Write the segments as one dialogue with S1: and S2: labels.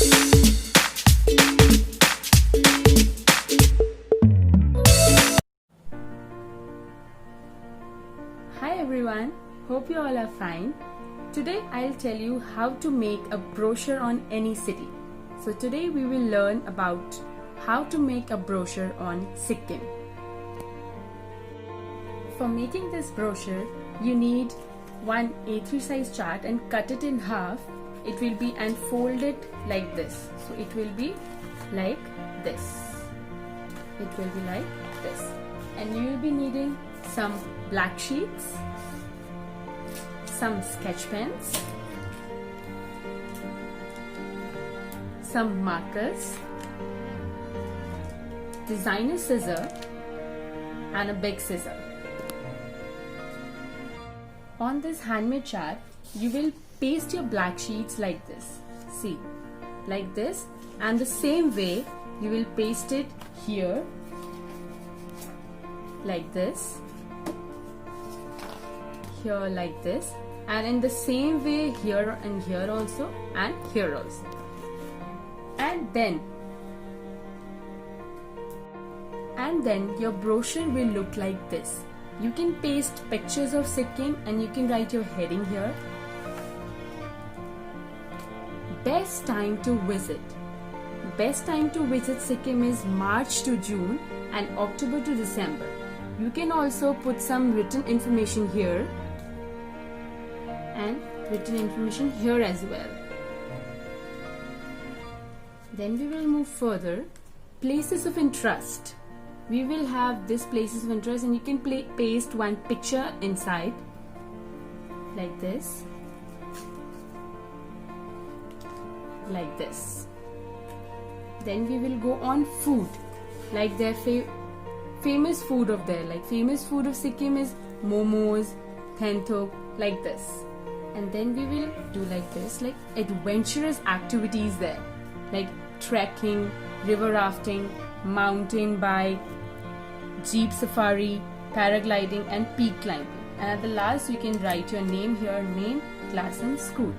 S1: Hi everyone, hope you all are fine. Today I'll tell you how to make a brochure on any city. So today we will learn about how to make a brochure on Sikkim. For making this brochure, you need one A3 size chart and cut it in half. It will be and fold it like this. So it will be like this. It will be like this. And you will be needing some black sheets, some sketch pens, some markers, designer scissor and a big scissor. On this handmade chart, you will paste your black sheets like this. See, like this, and the same way you will paste it here like this, here like this, and in the same way here and here also, and here also. And then your brochure will look like this. You can paste pictures of Sikkim and you can write your heading here. Best time to visit. Best time to visit Sikkim is March to June and October to December. You can also put some written information here and written information here as well. Then we will move further. Places of interest. We will have this places of interest and you can paste one picture inside like this, like this. Then we will go on food, like their famous food of there, like famous food of Sikkim is momos, thentok, like this. And then we will do like this, like adventurous activities there, like trekking, river rafting, mountain bike, jeep safari, paragliding and peak climbing. And at the last you can write your name here, name, class and school.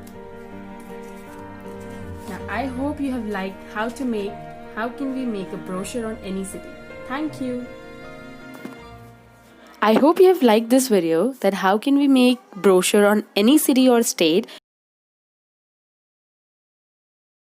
S1: Now I hope you have liked how can we make a brochure on any city. Thank you. I hope you have liked this video that how can we make brochure on any city or state.